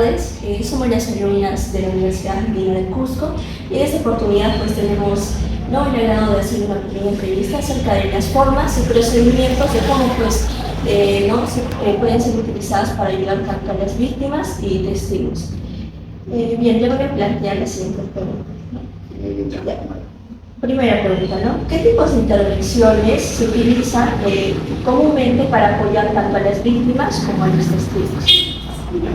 tardes, somos las alumnas de la Universidad Andina del Cusco y en esta oportunidad pues tenemos el agrado de hacer una pequeña entrevista acerca de las formas y procedimientos de cómo pues pueden ser utilizadas para ayudar tanto a las víctimas y testigos. Bien, yo voy a plantear la siguiente pregunta. Primera pregunta, ¿no? ¿Qué tipos de intervenciones se utilizan comúnmente para apoyar tanto a las víctimas como a los testigos?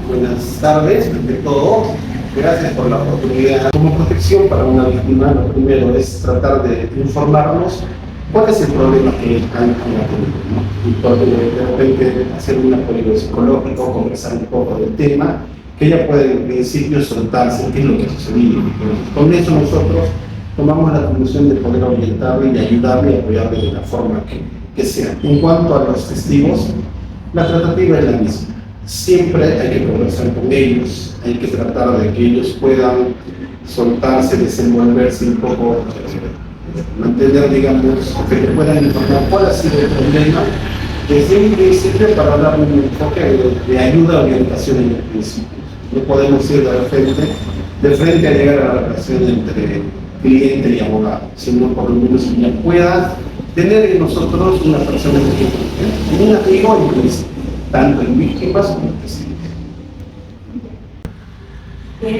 Buenas tardes, ante todo, gracias por la oportunidad. Como protección para una víctima, lo primero es tratar de informarnos cuál es el problema que hay con la víctima, ¿no? Y de repente hacer un apoyo psicológico, conversar un poco del tema, que ella puede en principio soltarse qué es lo que ha sucedido. Con eso nosotros tomamos la conclusión de poder orientarle y ayudarle y apoyarle de la forma que sea. En cuanto a los testigos, la tratativa es la misma. Siempre hay que conversar con ellos, hay que tratar de que ellos puedan soltarse, desenvolverse un poco, mantener, digamos, que te puedan informar cuál ha sido el problema desde un principio para darle un enfoque de ayuda, orientación en el principio. No podemos ir de frente a llegar a la relación entre cliente y abogado, sino por lo menos que ya pueda tener en nosotros una persona que un amigo en principio, tanto en víctimas como en testigos.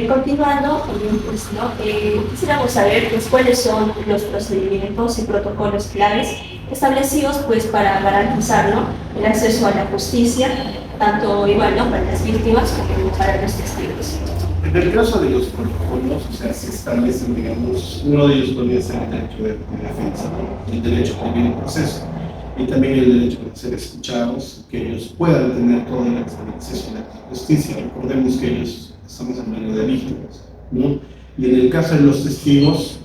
Continuando, quisiéramos saber pues, cuáles son los procedimientos y protocolos claves establecidos pues, para garantizar el acceso a la justicia, tanto igual para las víctimas como para los testigos. En el caso de los protocolos, o sea, se establecen, digamos, uno de ellos podría ser el derecho de defensa, ¿no? El derecho a vivir el proceso, y también el derecho a ser escuchados, que ellos puedan tener todo el acceso a la justicia. Recordemos que ellos estamos hablando de víctimas, ¿no? Y en el caso de los testigos,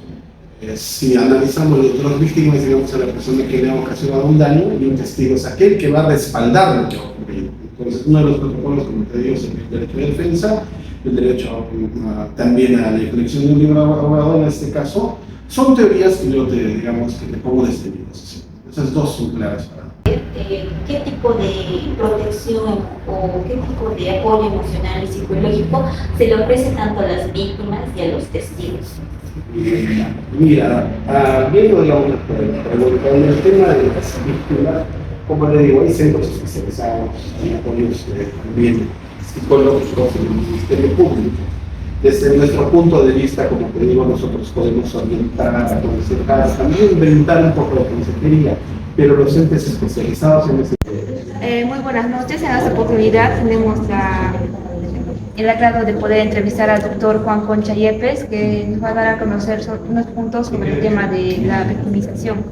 si analizamos las víctimas, digamos, a la persona que le ha ocasionado un daño, y un testigo es aquel que va a respaldar lo que ha ocurrido. Entonces, uno de los protocolos, como te digo, es el derecho de defensa, el derecho también a la elección de un libro abogado en este caso. Son teorías que yo te pongo desde mi posición. Esas dos son claves para mí. ¿Qué tipo de protección o qué tipo de apoyo emocional y psicológico se le ofrece tanto a las víctimas y a los testigos? Mira, viendo digamos, en el tema de las víctimas, como le digo, hay centros especializados en apoyos también psicológicos en el Ministerio Público. Desde nuestro punto de vista, como te digo, nosotros podemos orientar, aconsejar, también brindar un poco de consejería, pero los entes especializados en ese... Muy buenas noches. En esta oportunidad tenemos el agrado de poder entrevistar al doctor Juan Concha Yepes, que nos va a dar a conocer unos puntos sobre el tema de la victimización.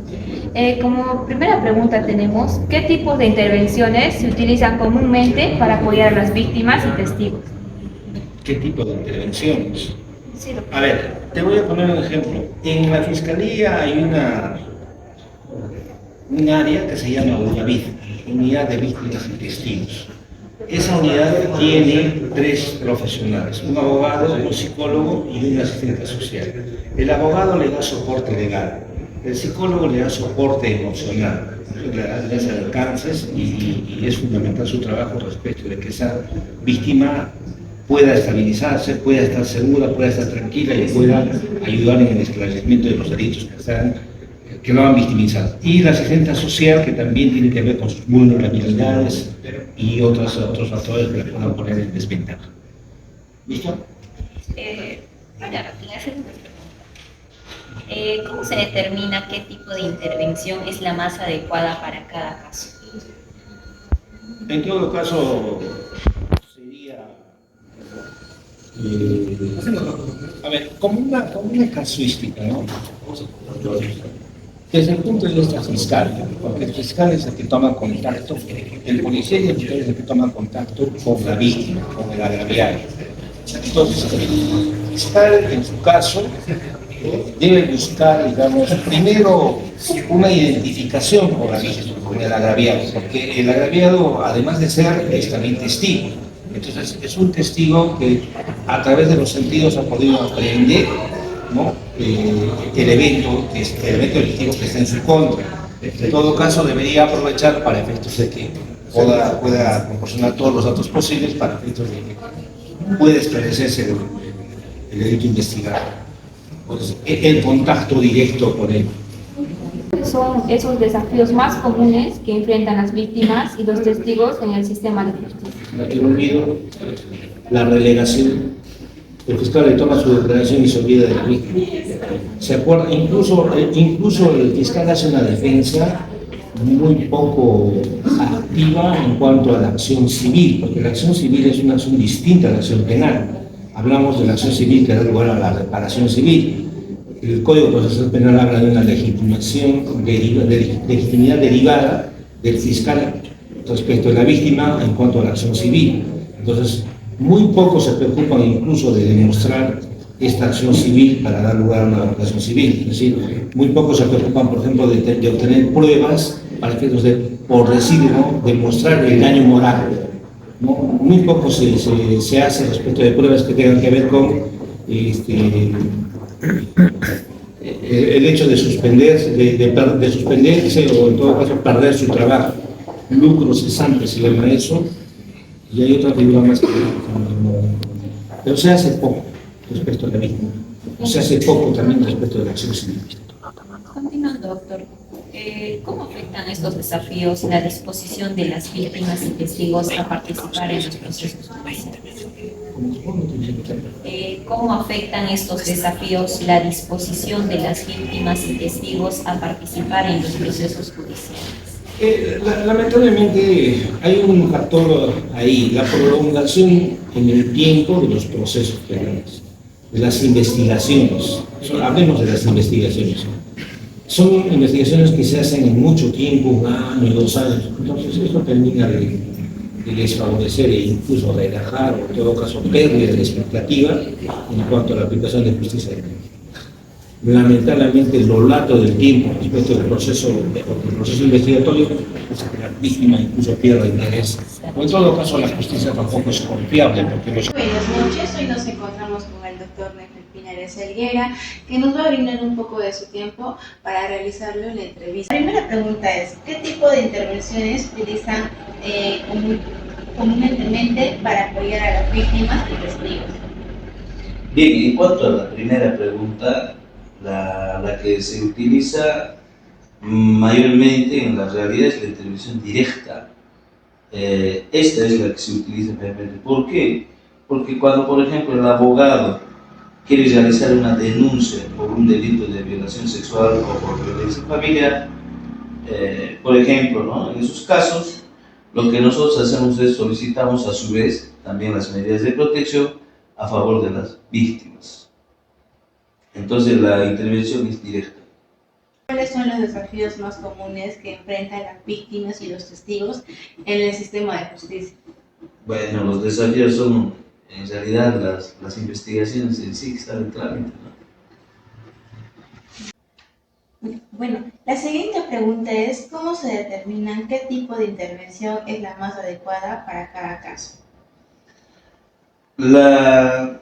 Como primera pregunta tenemos, ¿qué tipos de intervenciones se utilizan comúnmente para apoyar a las víctimas y testigos? ¿Qué tipo de intervenciones? Sí, doctor. A ver, te voy a poner un ejemplo. En la Fiscalía hay un área que se llama UNAVID, Unidad de Víctimas y Testigos. Esa unidad tiene 3 profesionales, un abogado, un psicólogo y un asistente social. El abogado le da soporte legal, el psicólogo le da soporte emocional, le hace alcances y es fundamental su trabajo respecto de que esa víctima pueda estabilizarse, pueda estar segura, pueda estar tranquila y pueda ayudar en el esclarecimiento de los delitos que lo han victimizado. Y la asistencia social, que también tiene que ver con sus vulnerabilidades y otros factores que le puedan poner en desventaja. ¿Listo? ¿Cómo se determina qué tipo de intervención es la más adecuada para cada caso? En todo caso, sería... a ver, como una casuística, ¿no? Desde el punto de vista fiscal, porque el fiscal es el que toma contacto, el policía y el militar es el que toma contacto con la víctima, con el agraviado. Entonces, el fiscal, en su caso, debe buscar, digamos, primero una identificación con la víctima, con el agraviado, porque el agraviado, además de ser, es también testigo. Entonces, es un testigo que a través de los sentidos ha podido aprender, ¿no? el evento delictivo que está en su contra. En todo caso, debería aprovechar para efectos de que pueda proporcionar todos los datos posibles para efectos puede esclarecerse el delito investigado. Pues, el contacto directo con él. Son esos desafíos más comunes que enfrentan las víctimas y los testigos en el sistema de justicia. No te olvido la relegación. El fiscal le toma su declaración y se olvida de la víctima. Se acuerda, incluso el fiscal hace una defensa muy poco activa en cuanto a la acción civil, porque la acción civil es una acción distinta a la acción penal. Hablamos de la acción civil que da lugar a la reparación civil. El Código Procesal Penal habla de una legitimidad derivada del fiscal respecto de la víctima en cuanto a la acción civil. Entonces, muy pocos se preocupan incluso de demostrar esta acción civil para dar lugar a una reparación civil. Es decir, muy pocos se preocupan, por ejemplo, de obtener pruebas para que por decir, ¿no?, demostrar el daño moral, ¿no? Muy poco se hace respecto de pruebas que tengan que ver con el hecho de suspenderse, de suspenderse o en todo caso perder su trabajo. Lucro cesante se llama eso, y hay otra figura más que pero se hace poco respecto a la víctima. Se hace poco también respecto de la acción civil. Continuando, doctor, ¿cómo afectan estos desafíos la disposición de las víctimas y testigos a participar en los procesos judiciales? ¿Cómo afectan estos desafíos la disposición de las víctimas y testigos a participar en los procesos judiciales? Lamentablemente hay un factor ahí, la prolongación en el tiempo de los procesos penales, de las investigaciones. Hablemos de las investigaciones. Son investigaciones que se hacen en mucho tiempo, 1 año, 2 años. Entonces eso termina de desfavorecer e incluso relajar, o en todo caso pérdida de expectativa en cuanto a la aplicación de justicia. Lamentablemente lo largo del tiempo respecto del proceso investigatorio, la víctima incluso pierde interés. O en todo caso la justicia tampoco es confiable porque los... Buenas noches, hoy nos encontramos con el doctor Nefret Pinares Helguera, que nos va a brindar un poco de su tiempo para realizarle la entrevista. La primera pregunta es, ¿qué tipo de intervenciones utilizan comúnmente para apoyar a las víctimas y testigos? Bien, en cuanto a la primera pregunta, la que se utiliza mayormente en la realidad es la intervención directa. Esta es la que se utiliza realmente. ¿Por qué? Porque cuando, por ejemplo, el abogado quiere realizar una denuncia por un delito de violación sexual o por violencia familiar, por ejemplo, ¿no?, en esos casos, lo que nosotros hacemos es solicitamos a su vez también las medidas de protección a favor de las víctimas. Entonces la intervención es directa. ¿Cuáles son los desafíos más comunes que enfrentan las víctimas y los testigos en el sistema de justicia? Bueno, los desafíos son en realidad las investigaciones en sí que están en trámite, ¿no? Bueno, la siguiente pregunta es, ¿cómo se determinan qué tipo de intervención es la más adecuada para cada caso? La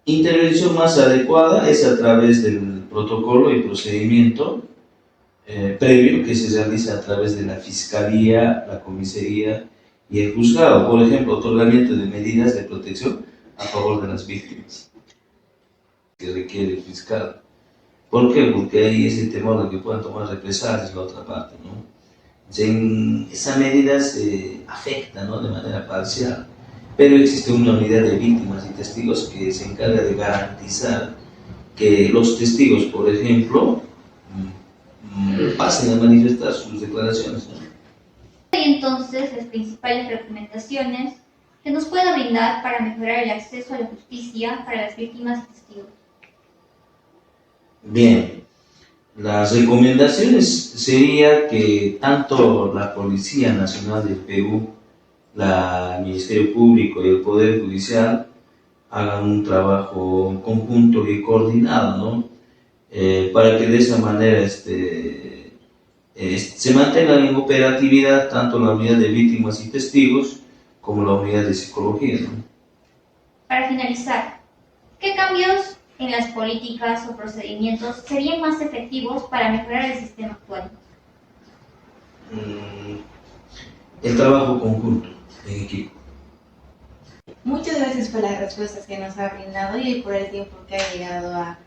intervención más adecuada es a través del protocolo y procedimiento previo que se realiza a través de la Fiscalía, la Comisaría y el Juzgado. Por ejemplo, otorgamiento de medidas de protección a favor de las víctimas que requiere el fiscal. ¿Por qué? Porque hay ese temor de que puedan tomar represalias la otra parte, ¿no? Esa medida se afecta, ¿no?, de manera parcial, pero existe una unidad de víctimas y testigos que se encarga de garantizar que los testigos, por ejemplo, pasen a manifestar sus declaraciones, ¿no? Y entonces las principales recomendaciones que nos pueda brindar para mejorar el acceso a la justicia para las víctimas y testigos. Bien, las recomendaciones sería que tanto la Policía Nacional del Perú, el Ministerio Público y el Poder Judicial hagan un trabajo conjunto y coordinado, ¿no? Para que de esa manera se mantengan en operatividad tanto la unidad de víctimas y testigos como la unidad de psicología, ¿no? Para finalizar, ¿qué cambios en las políticas o procedimientos serían más efectivos para mejorar el sistema actual? El trabajo conjunto, en equipo. Muchas gracias por las respuestas que nos ha brindado y por el tiempo que ha llegado a